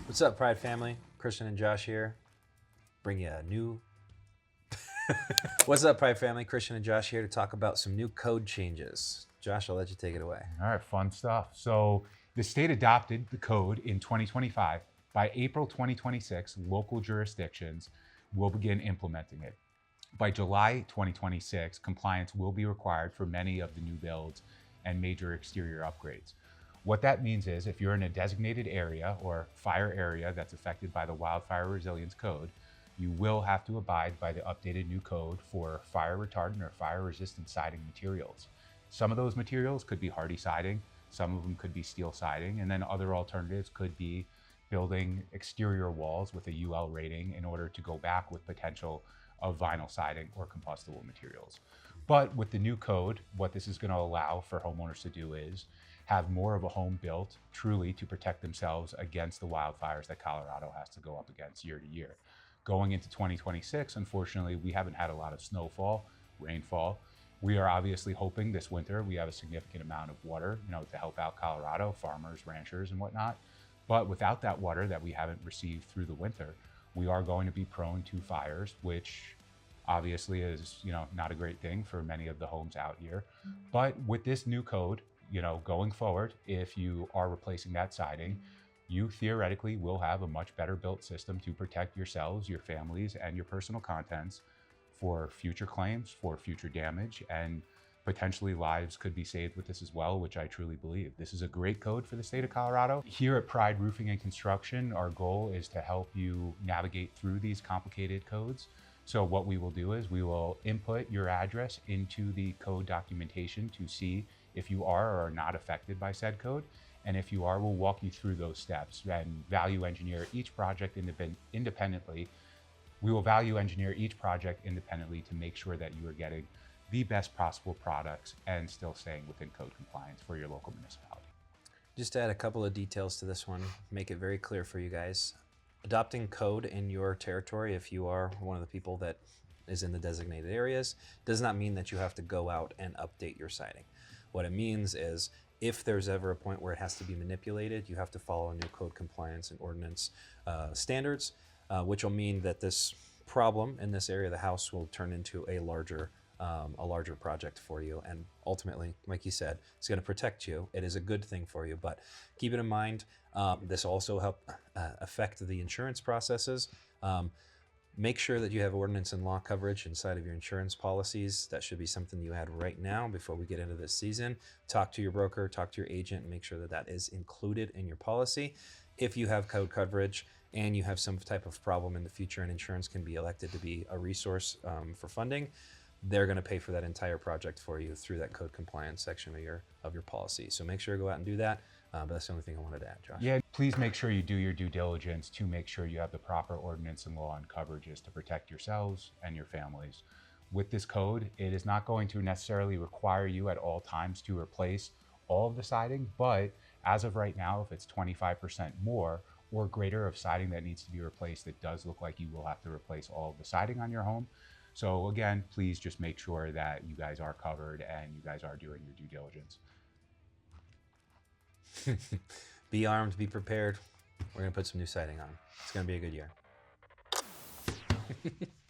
What's up, Pride family? Christian and Josh here. Bring you a new. What's up, Pride family? Christian and Josh here to talk about some new code changes. Josh, I'll let you take it away. All right, fun stuff. So the state adopted the code in 2025. By April 2026, local jurisdictions will begin implementing it. By July 2026, compliance will be required for many of the new builds and major exterior upgrades. What that means is if you're in a designated area or fire area that's affected by the Wildfire Resilience Code, you will have to abide by the updated new code for fire retardant or fire resistant siding materials. Some of those materials could be Hardie siding, some of them could be steel siding, and then other alternatives could be building exterior walls with a UL rating in order to go back with potential of vinyl siding or combustible materials. But with the new code, what this is going to allow for homeowners to do is have more of a home built truly to protect themselves against the wildfires that Colorado has to go up against year to year. Going into 2026, unfortunately, we haven't had a lot of snowfall, rainfall. We are obviously hoping this winter we have a significant amount of water, to help out Colorado, farmers, ranchers, and whatnot. But without that water that we haven't received through the winter, we are going to be prone to fires, which obviously is, not a great thing for many of the homes out here. But with this new code, going forward, if you are replacing that siding, you theoretically will have a much better built system to protect yourselves, your families, and your personal contents for future claims, for future damage, and potentially lives could be saved with this as well, which I truly believe. This is a great code for the state of Colorado. Here at Pride Roofing and Construction, our goal is to help you navigate through these complicated codes. So what we will do is we will input your address into the code documentation to see if you are or are not affected by said code. And if you are, we'll walk you through those steps and value engineer each project independently. We will value engineer each project independently to make sure that you are getting the best possible products and still staying within code compliance for your local municipality. Just to add a couple of details to this one, make it very clear for you guys. Adopting code in your territory, if you are one of the people that is in the designated areas, does not mean that you have to go out and update your siding. What it means is if there's ever a point where it has to be manipulated, you have to follow new code compliance and ordinance standards, which will mean that this problem in this area of the house will turn into a larger project for you. And ultimately, like you said, it's going to protect you. It is a good thing for you, but keep it in mind. This also help affect the insurance processes. Make sure that you have ordinance and law coverage inside of your insurance policies. That should be something you add right now before we get into this season. Talk to your broker, talk to your agent, and make sure that that is included in your policy. If you have code coverage and you have some type of problem in the future and insurance can be elected to be a resource for funding, they're going to pay for that entire project for you through that code compliance section of your policy. So make sure to go out and do that. But that's the only thing I wanted to add, Josh. Yeah, please make sure you do your due diligence to make sure you have the proper ordinance and law and coverages to protect yourselves and your families. With this code, it is not going to necessarily require you at all times to replace all of the siding, but as of right now, if it's 25% more or greater of siding that needs to be replaced, it does look like you will have to replace all of the siding on your home. So again, please just make sure that you guys are covered and you guys are doing your due diligence. Be armed, be prepared. We're going to put some new siding on. It's going to be a good year.